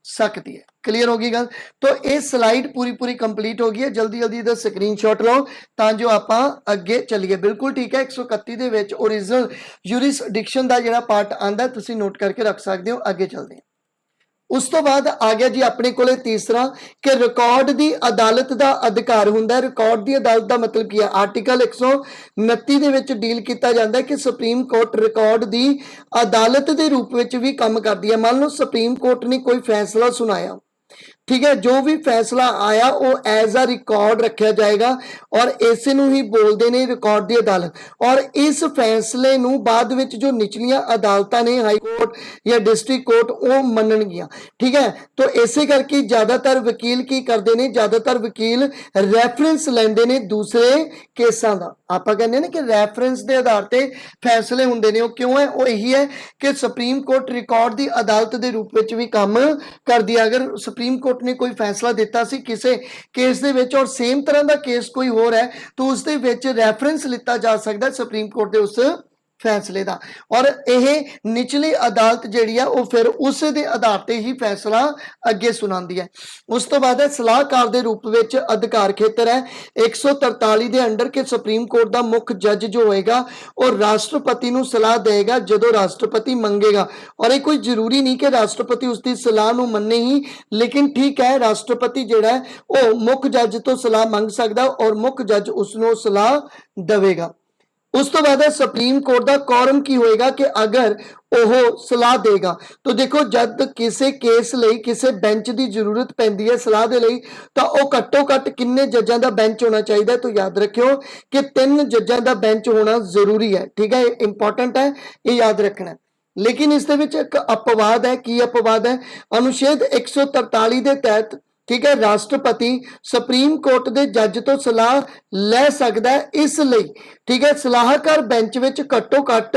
[SPEAKER 1] सकती है। क्लियर होगी गल? तो ये स्लाइड पूरी पूरी कंप्लीट हो गई है। जल्दी जल्दी इधर स्क्रीनशॉट लो ताकि आपां अगे चलिए। बिल्कुल ठीक है, 131 दे विच ओरिजिनल यूरिसडिक्शन का जिहड़ा पार्ट आंदा है तुसीं नोट करके रख सकते हो। अगे चलते हैं। उस तो बाद आ गया जी अपने को तीसरा कि रिकॉर्ड की अदालत का अधिकार हुंदा। रिकॉर्ड की अदालत का मतलब की है, आर्टिकल 129 दे विच डील किया जाता है कि सुप्रीम कोर्ट रिकॉर्ड की अदालत के रूप में भी काम करती है। मान लो सुप्रीम कोर्ट ने कोई फैसला सुनाया, ठीक है, जो भी फैसला आया वो एज अ रिकॉर्ड रखा जाएगा और इस नूं ही बोलते हैं रिकॉर्ड की अदालत। और इस फैसले नूं बाद विच जो निचलियां अदालतां ने हाई कोर्ट या डिस्ट्रिक्ट कोर्ट वो मनणगियां। ठीक है, तो इसे करके ज्यादातर वकील की करते हैं, ज्यादातर वकील रैफरेंस लेंदे ने दूसरे केसां दा। आपां कहंदे ने कि रैफरेंस के आधार पर फैसले हुंदे ने। वो क्यों है? वो यही है कि सुप्रीम कोर्ट रिकॉर्ड की अदालत के रूप में भी काम करदी है। अगर सुप्रीम कोर्ट ने कोई फैसला दिता सी किसी केस दे विच और सेम तरह का केस कोई होर है तो उस दे विच रैफरेंस लिता जा सकता है सुप्रीम कोर्ट के उस फैसले का, और यह निचली अदालत जिहड़ी है वो फिर उस दे आधार पर ही फैसला अगे सुनाती है। उस तो बाद सलाहकार के रूप में अधिकार खेतर है 143 के अंडर के सुप्रीम कोर्ट का मुख्य जज जो होएगा और राष्ट्रपति को सलाह देगा जदों राष्ट्रपति मंगेगा। और ये कोई जरूरी नहीं कि राष्ट्रपति उसकी सलाह को मन्ने ही, लेकिन ठीक है राष्ट्रपति जिहड़ा है वो मुख्य जज तो सलाह मंग सकता और मुख्य जज उसनों सलाह देवेगा। उस तो बाद सुप्रीम कोर्ट का कॉरम की होएगा कि अगर वो सलाह देगा तो देखो जब किसी केस लई किसी बेंच की जरूरत पैंदी है सलाह दे लई तो वो घट्टो घट्ट किन्ने जजां दा बेंच होना चाहिए। तो याद रखियो कि 3 जजां दा बेंच होना जरूरी है। ठीक है, इंपॉर्टेंट है, ये याद रखना है। लेकिन इस दे विच एक अपवाद है। की अपवाद है? अनुच्छेद 143 के तहत, ठीक है, राष्ट्रपति सुप्रीम कोर्ट के जज तो सलाह ले सकता है। इसलिए ठीक है सलाहकार बेंच विच घट्टो घट्ट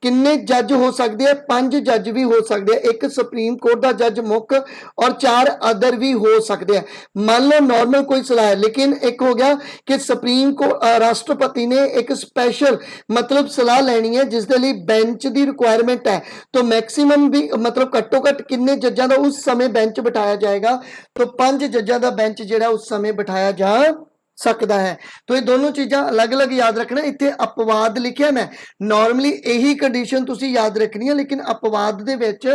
[SPEAKER 1] किन्ने जज हो सकते हैं? 5 जज भी हो सकते हैं। एक सुप्रीम कोर्ट का जज मुख्य और 4 अदर भी हो सकते हैं। मान लो नॉर्मल कोई सलाह है, लेकिन एक हो गया कि सुप्रीम को राष्ट्रपति ने एक स्पेशल मतलब सलाह लेनी है जिसके लिए बेंच की रिक्वायरमेंट है, तो मैक्सीमम भी मतलब घट्टो घट्ट किन्ने जजां दा उस समय बेंच बिठाया जाएगा? तो 5 जजां दा बेंच जिहड़ा उस समय बिठाया जा सकता है। तो ये दोनों चीज़ां अलग अलग याद रखना। इत्थे अपवाद लिखिया मैं, नॉर्मली यही कंडीशन तुसी याद रखनी है, लेकिन अपवाद दे विच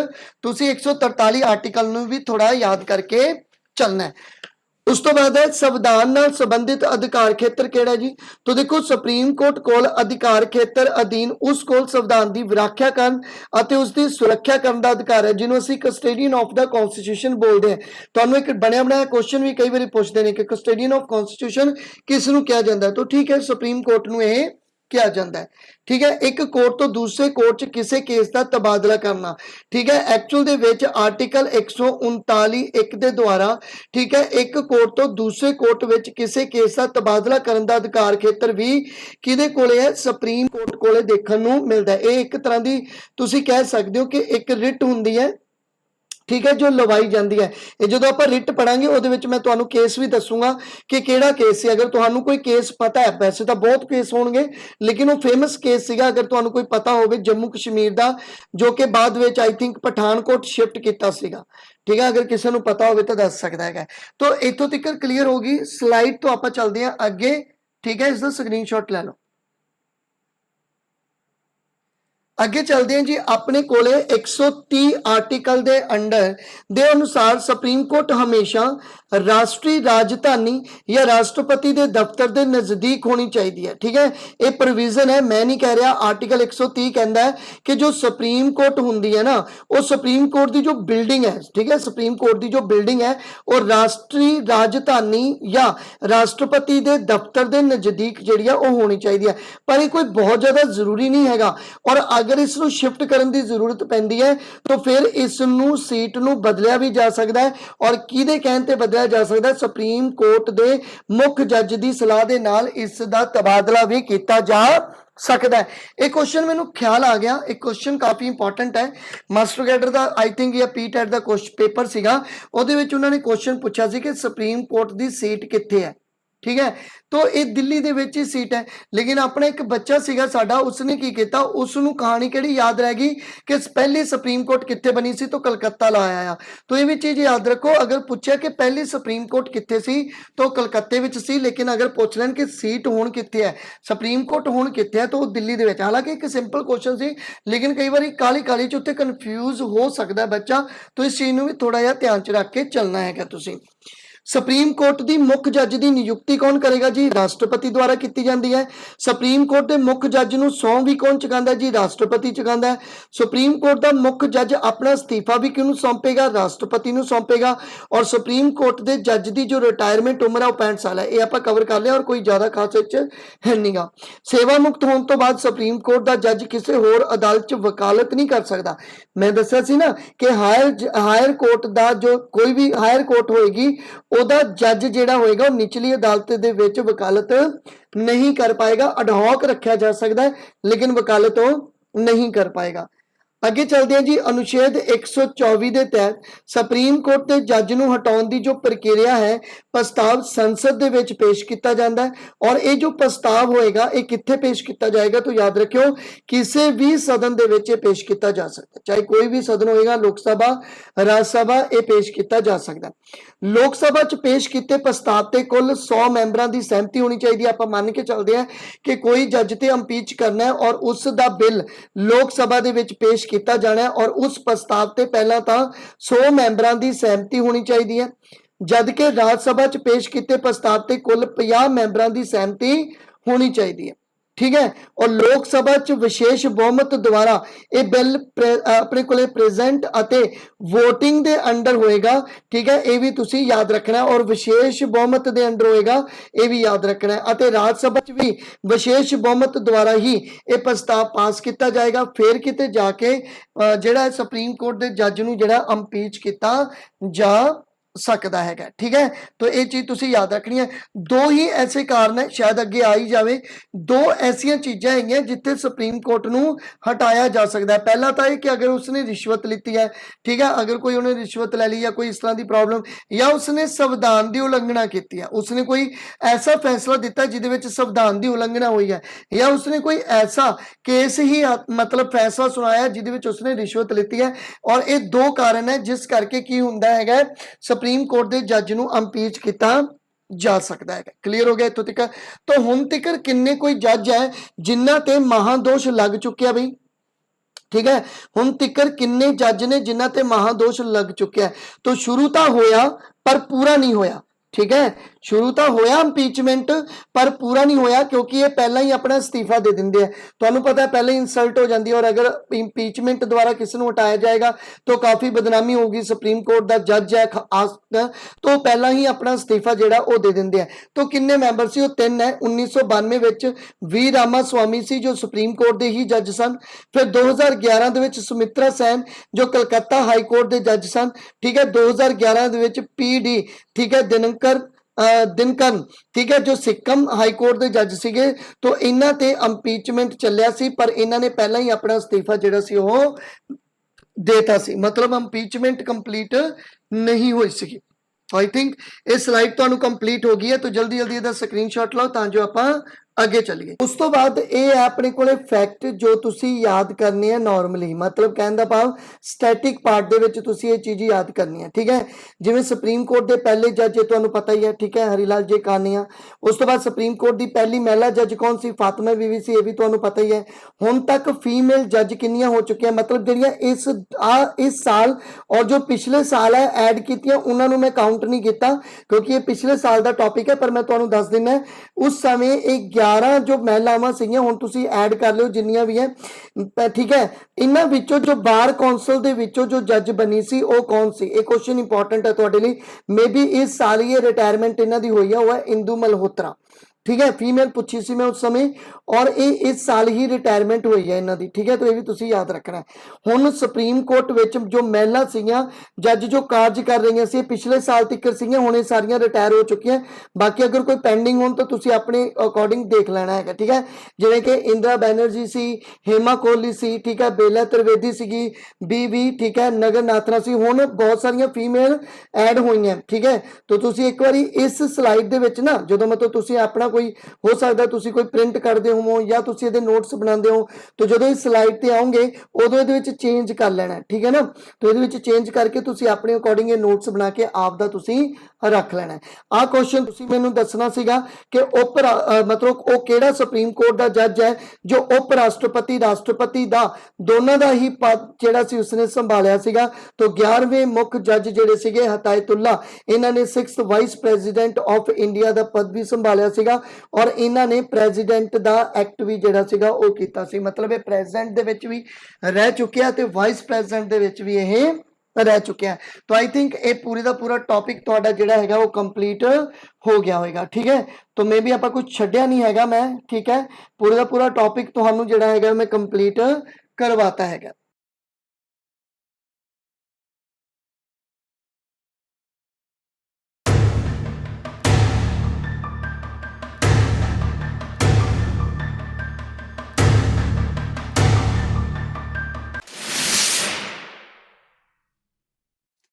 [SPEAKER 1] तुसी 143 आर्टिकल नूं भी थोड़ा याद करके चलना है। उस तो बाद है संविधान नाल संबंधित अधिकार खेतर केड़ा जी? तो देखो सुप्रीम कोर्ट कोल अधिकार खेतर अधीन उस कोल संविधान की व्याख्या करन अते उसकी सुरक्षा करन दा अधिकार है, जिन्हों असीं कस्टोडियन ऑफ द कॉन्स्टिट्यूशन बोलते हैं। तुहानूं एक बनिया बनाया क्वेश्चन भी कई बार पूछते हैं कि कस्टोडियन ऑफ कॉन्स्टिट्यूशन किस नूं कहा जाता है? तो ठीक है सुप्रीम कोर्ट नूं यह ਕਿਹਾ ਜਾਂਦਾ ਹੈ। ਠੀਕ ਹੈ, ਇੱਕ ਕੋਰਟ ਤੋਂ ਦੂਸਰੇ ਕੋਰਟ 'ਚ ਕਿਸੇ ਕੇਸ ਦਾ ਤਬਾਦਲਾ ਕਰਨਾ। ਠੀਕ ਹੈ, ਐਕਚੁਅਲ ਦੇ ਵਿੱਚ ਆਰਟੀਕਲ 139(1) ਦੇ ਦੁਆਰਾ ਠੀਕ ਹੈ ਇੱਕ ਕੋਰਟ ਤੋਂ ਦੂਸਰੇ ਕੋਰਟ ਵਿੱਚ ਕਿਸੇ ਕੇਸ ਦਾ ਤਬਾਦਲਾ ਕਰਨ ਦਾ ਅਧਿਕਾਰ ਖੇਤਰ ਵੀ ਕਿਹਦੇ ਕੋਲੇ ਹੈ? ਸੁਪਰੀਮ ਕੋਰਟ ਕੋਲੇ ਦੇਖਣ ਨੂੰ ਮਿਲਦਾ ਹੈ। ਇਹ ਇੱਕ ਤਰ੍ਹਾਂ ਦੀ ਤੁਸੀਂ ਕਹਿ ਸਕਦੇ ਹੋ ਕਿ ਇੱਕ ਰਿਟ ਹੁੰਦੀ ਹੈ, ਠੀਕ ਹੈ, ਜੋ ਲਵਾਈ ਜਾਂਦੀ ਹੈ। ਇਹ ਜਦੋਂ ਆਪਾਂ ਰਿਟ ਪੜਾਂਗੇ ਉਹਦੇ ਵਿੱਚ ਮੈਂ ਤੁਹਾਨੂੰ ਕੇਸ ਵੀ ਦੱਸੂਗਾ ਕਿ ਕਿਹੜਾ ਕੇਸ ਸੀ। ਅਗਰ ਤੁਹਾਨੂੰ ਕੋਈ ਕੇਸ ਪਤਾ ਹੈ, ਵੈਸੇ ਤਾਂ ਬਹੁਤ ਕੇਸ ਹੋਣਗੇ ਲੇਕਿਨ ਉਹ ਫੇਮਸ ਕੇਸ ਸੀਗਾ, ਅਗਰ ਤੁਹਾਨੂੰ ਕੋਈ ਪਤਾ ਹੋਵੇ, ਜੰਮੂ ਕਸ਼ਮੀਰ ਦਾ, ਜੋ ਕਿ ਬਾਅਦ ਵਿੱਚ ਆਈ ਥਿੰਕ ਪਠਾਨਕੋਟ ਸ਼ਿਫਟ ਕੀਤਾ ਸੀਗਾ। ਠੀਕ ਹੈ, ਅਗਰ ਕਿਸੇ ਨੂੰ ਪਤਾ ਹੋਵੇ ਤਾਂ ਦੱਸ ਸਕਦਾ ਹੈਗਾ। ਤਾਂ ਇੱਥੋਂ ਤੱਕ ਕਲੀਅਰ ਹੋ ਗਈ ਸਲਾਈਡ ਤੋਂ ਆਪਾਂ ਚੱਲਦੇ ਹਾਂ ਅੱਗੇ। ਠੀਕ ਹੈ, ਇਸ ਦਾ ਸਕਰੀਨਸ਼ਾਟ ਲੈ ਲਓ। ਅੱਗੇ ਚੱਲਦੇ ਹਾਂ ਜੀ, ਆਪਣੇ ਕੋਲੇ 130 ਆਰਟੀਕਲ ਦੇ ਅੰਡਰ ਦੇ ਅਨੁਸਾਰ ਸੁਪਰੀਮ ਕੋਰਟ ਹਮੇਸ਼ਾ ਰਾਸ਼ਟਰੀ ਰਾਜਧਾਨੀ ਜਾਂ ਰਾਸ਼ਟਰਪਤੀ ਦੇ ਦਫ਼ਤਰ ਦੇ ਨਜ਼ਦੀਕ ਹੋਣੀ ਚਾਹੀਦੀ ਹੈ। ਠੀਕ ਹੈ, ਇਹ ਪ੍ਰੋਵੀਜ਼ਨ ਹੈ, ਮੈਂ ਨਹੀਂ ਕਹਿ ਰਿਹਾ। ਆਰਟੀਕਲ 130 ਕਹਿੰਦਾ ਹੈ ਕਿ ਜੋ ਸੁਪਰੀਮ ਕੋਰਟ ਹੁੰਦੀ ਹੈ ਨਾ, ਉਹ ਸੁਪਰੀਮ ਕੋਰਟ ਦੀ ਜੋ ਬਿਲਡਿੰਗ ਹੈ, ਠੀਕ ਹੈ, ਸੁਪਰੀਮ ਕੋਰਟ ਦੀ ਜੋ ਬਿਲਡਿੰਗ ਹੈ ਉਹ ਰਾਸ਼ਟਰੀ ਰਾਜਧਾਨੀ ਜਾਂ ਰਾਸ਼ਟਰਪਤੀ ਦੇ ਦਫ਼ਤਰ ਦੇ ਨਜ਼ਦੀਕ ਜਿਹੜੀ ਆ ਉਹ ਹੋਣੀ ਚਾਹੀਦੀ ਹੈ। ਪਰ ਇਹ ਕੋਈ ਬਹੁਤ ਜ਼ਿਆਦਾ ਜ਼ਰੂਰੀ ਨਹੀਂ ਹੈਗਾ, ਔਰ ਅਗਰ ਇਸ ਨੂੰ ਸ਼ਿਫਟ ਕਰਨ ਦੀ ਜ਼ਰੂਰਤ ਪੈਂਦੀ ਹੈ ਤਾਂ ਫਿਰ ਇਸ ਨੂੰ ਸੀਟ ਨੂੰ ਬਦਲਿਆ ਵੀ ਜਾ ਸਕਦਾ ਹੈ। ਔਰ ਕਿਹਦੇ ਕਹਿਣ ਤੇ ਬਦਲਿਆ ਜਾ ਸਕਦਾ ਹੈ? ਸੁਪਰੀਮ ਕੋਰਟ ਦੇ ਮੁੱਖ ਜੱਜ ਦੀ ਸਲਾਹ ਦੇ ਨਾਲ ਇਸ ਦਾ ਤਬਾਦਲਾ ਵੀ ਕੀਤਾ ਜਾ ਸਕਦਾ ਹੈ। ਇਹ ਕੁਐਸਚਨ ਮੈਨੂੰ ਖਿਆਲ ਆ ਗਿਆ, ਇਹ ਕੁਐਸਚਨ ਕਾਫੀ ਇੰਪੋਰਟੈਂਟ ਹੈ। Master cadre the I think ਜਾਂ ਪੀਟੈਟ ਦਾ ਕੁਐਸਚਨ ਪੇਪਰ ਸੀਗਾ, ਉਹਦੇ ਵਿੱਚ ਉਹਨਾਂ ਨੇ ਕੁਐਸਚਨ ਪੁੱਛਿਆ ਸੀ ਕਿ ਸੁਪਰੀਮ ਕੋਰਟ ਦੀ ਸੀਟ ਕਿੱਥੇ ਹੈ। ਠੀਕ ਹੈ, तो ये दिल्ली दे विच ही सीट है। लेकिन अपना एक बच्चा सीगा साडा, उसने की किया, उसनू कहानी किहड़ी याद रह गई कि पहली सुप्रीम कोर्ट कित्थे बनी सी, तो कलकत्ता लाया आ। तो ये भी चीज़ याद रखो, अगर पूछे कि पहली सुप्रीम कोर्ट कित्थे सी तो कलकत्ते विच सी, लेकिन अगर पूछ लैन कि सीट हुण कित्थे है, सुप्रीम कोर्ट हुण कित्थे है, तो दिल्ली दे विच। हालांकि एक सिंपल क्वेश्चन सी, लेकिन कई बार काली काली च उत्थे कन्फ्यूज हो सकता है बच्चा, तो इस चीज़ नूं भी थोड़ा जिहा ध्यान च रख के चलना है तुसीं। सुप्रीम कोर्ट की मुख्य जज की नियुक्ति कौन करेगा जी? राष्ट्रपति द्वारा की जाती है। सुप्रीम कोर्ट के मुख्य जज नूं सौं भी कौन चुकांदा है जी? राष्ट्रपति चुकांदा है। सुप्रीम कोर्ट का मुख्य जज अपना अस्तीफा भी किहनूं सौंपेगा? राष्ट्रपति नूं सौंपेगा। और सुप्रीम कोर्ट के जज की जो रिटायरमेंट उम्र है 65 साल है। ये आपां कवर कर लिया और कोई ज़्यादा खास है नहीं गा। सेवा मुक्त होने तो बाद सुप्रीम कोर्ट का जज किसी होर अदालत च वकालत नहीं कर सकता। मैं दस्सिया सी ना कि हायर कोर्ट का जो कोई भी हायर कोर्ट होएगी, ਉਹਦਾ ਜੱਜ ਜਿਹੜਾ ਹੋਏਗਾ ਉਹ ਨਿਚਲੀ ਅਦਾਲਤ ਦੇ ਵਿੱਚ ਵਕਾਲਤ नहीं कर पाएगा। अडहॉक रखा जा सकता है, लेकिन वकालत वो नहीं कर पाएगा। अगे चलते हैं जी, अनुच्छेद 124 के तहत सुप्रीम कोर्ट के जज नूं हटाउण दी जो प्रक्रिया है, प्रस्ताव संसद दे विच पेश किया जाता है। और ये जो प्रस्ताव होएगा ये कित्थे पेश किया जाएगा? तो याद रखियो किसी भी सदन दे विच पेश किया जा सकता है, चाहे कोई भी सदन होएगा, लोक सभा, राज्य सभा, ये पेश किया जा सकता है। लोक सभा च पेश किए प्रस्ताव ते कुल 100 मैंबरां दी सहमति होनी चाहिए। आप मान के चलते हैं कि कोई जज ते अंपीच करना है और उसका बिल लोक सभा दे विच पेश किया जाना है, और उस प्रस्ताव ते पहला तो 100 मैंबरां दी सहमति होनी चाहिए है, जबकि राज्य सभा च पेश किए प्रस्ताव ते कुल 50 मैंबरां दी सहमति होनी चाहिए है। ठीक है, और लोक सभा च विशेष बहुमत द्वारा ये बिल अपने को प्रेजेंट अते वोटिंग दे अंडर होएगा। ठीक है, ये भी तुसी याद रखना है, और विशेष बहुमत दे अंडर होएगा, ये भी याद रखना है। अते राज्य सभा च भी विशेष बहुमत द्वारा ही ये प्रस्ताव पास किया जाएगा, फिर किते जाके जिहड़ा सुप्रीम कोर्ट दे जज नूं जिहड़ा अंपीच किया जा सकता है। ठीक है, तो ये चीज तुसी याद रखनी है। दो ही ऐसे कारण है, शायद अगे आ ही जाए, दो ऐसिया चीज़ां हैं जिथे सुप्रीम कोर्ट नूं हटाया जा सकता है। पहला तो यह कि अगर उसने रिश्वत लीती है, ठीक है, अगर कोई उन्हें रिश्वत ले ली या कोई इस तरह की प्रॉब्लम, या उसने संविधान की उलंघना की है, उसने कोई ऐसा फैसला दिता जिहदे विच संविधान की उलंघना हुई है, या उसने कोई ऐसा केस ही मतलब फैसला सुनाया जिहदे विच उसने रिश्वत लीती है। और ये दो कारण है जिस करके की हुंदा है सुप्रीम कोर्ट के जज नूं अंपीच किया जा सकता है। क्लीयर हो गया इत्थों तक? तो हुण तक किन्ने कोई जज है जिन्हां ते महादोष लग चुके बई? ठीक है, हुण तक किन्ने जज ने जिन्हां ते महादोष लग चुके हैं? तो शुरू तो होया पर पूरा नहीं होया। ठीक है, शुरू तो होया इंपीचमेंट पर पूरा नहीं होया क्योंकि ये पहला ही अपना इस्तीफा दे देंगे। तुहानू पता है पहले इंसल्ट हो जाती है और अगर इंपीचमेंट द्वारा किसी को हटाया जाएगा तो काफ़ी बदनामी होगी। सुप्रीम कोर्ट का जज है तो पहला ही अपना इस्तीफा जोड़ा वो दे देंगे। तो किन्ने मैंबर से, वो 3 है। 1992 में वी रामा स्वामी सी जो सुप्रीम कोर्ट के ही जज सन। फिर 2011 के सुमित्रा सैन जो कलकत्ता हाई कोर्ट के जज सन। ठीक है, 2011 के PD ठीक है दिनकर ठीक है जो सिक्किम हाई कोर्ट के जज सीगे। तो इन्हां ते इंपीचमेंट चलिया सी पर इन्हां ने पहला ही अपना इस्तीफा जिहड़ा सी वो देता सी, मतलब इंपीचमेंट कंप्लीट नहीं हुई सी। आई थिंक ये स्लाइड तुहानू कंप्लीट हो गई है, तो जल्दी जल्दी इसका स्क्रीनशॉट लो तां जो आपां अगे चलिए। उस तो बाद ये है अपने को फैक्ट जो तुसी याद करने हैं नॉर्मली, मतलब कहने का भाव स्टैटिक पार्ट दे विच तुसी ये चीज़ याद करनी है। ठीक है, जिवें सुप्रीम कोर्ट के पहले जज ये तुहानू पता ही है, ठीक है, हरीलाल जे कानिया। उस तो बाद सुप्रीम कोर्ट की पहली महिला जज कौन सी, फातिमा बीवी सी, ये भी तुहानू पता ही है। हुण तक फीमेल जज कितनियां हो चुकी हैं, मतलब जिहड़ियां इस साल और जो पिछले साल है ऐड कीतियां उन्होंने मैं काउंट नहीं किया क्योंकि ये पिछले साल का टॉपिक है, पर मैं तुहानू दस दिना उस समय एक 11 जो महिलावां सीगियां, हुण तुसीं ऐड कर लियो जिन्नियां भी है। ठीक है, इन्हां विचों जो बार कौंसल दे विचों जो जज बनी सी वो कौन सी, एक क्वेश्चन इंपॉर्टेंट है तुहाडे लई। मे बी इस साल ही रिटायरमेंट इन्हां दी होई है, वो है इंदू मल्होत्रा। ठीक है, फीमेल पूछी सी मैं उस समय और ये इस साल ही रिटायरमेंट हुई है इन्हां दी। ठीक है, तो ये भी तुसीं याद रखना है। हुण सुप्रीम कोर्ट विच जो महिला सीगियां जज जो कार्य कर रही सी पिछले साल तक सीगियां, हुण ये सारियां रिटायर हो चुकी हैं। बाकी अगर कोई पेंडिंग हो तो तुसीं अपने अकॉर्डिंग देख लेना है। ठीक है, जिवें कि इंदिरा बैनर्जी सी, हेमा कोहली सी, ठीक है, बेला त्रिवेदी सीगी, BV ठीक है, नगर नाथरा सी। हुण बहुत सारियां फीमेल ऐड हुई हैं। ठीक है, तो तुसीं एक बारी इस स्लाइड दे विच ना जदों मतलब तुसीं अपना कोई हो सकता तुसीं कोई प्रिंट करते हो या तुसीं इहदे नोट्स बनाते हो, तो जदों इस स्लाइड ते आओगे उदों इहदे विच चेंज कर लेना है। ठीक है ना, तो इहदे विच चेंज करके तुसीं अपने अकॉर्डिंग ये नोट्स बना के आप दा तुसीं रख लेना है। आ क्वेश्चन तुसीं मैनूं दसना सीगा कि मतलब वो किहड़ा सुप्रीम कोर्ट दा जज है जो उप राष्ट्रपति राष्ट्रपति दा दोनों दा ही पद जिहड़ा सी उसने संभालिया सीगा। तो 11वें मुख जज जिहड़े सीगे हतायतुल्ला, इन्हां ने 6th vice president of India दा पद भी संभालिया सीगा और इन्हां ने प्रेजिडेंट दा एक्ट भी जिहड़ा सीगा वो कीता सी, मतलब ये प्रेजिडेंट दे विच भी रह चुके हैं ते वाइस प्रेजिडेंट दे विच भी ये रह चुके हैं। तो आई थिंक ये पूरी का पूरा टॉपिक तुहाडा जिहड़ा हैगा वो कंप्लीट हो गया होगा। ठीक है, तो मे बी आपां कुछ छड्डिया नहीं हैगा मैं। ठीक है, पूरा का पूरा टॉपिक तुहानू जिहड़ा हैगा मैं कंप्लीट करवाता हैगा।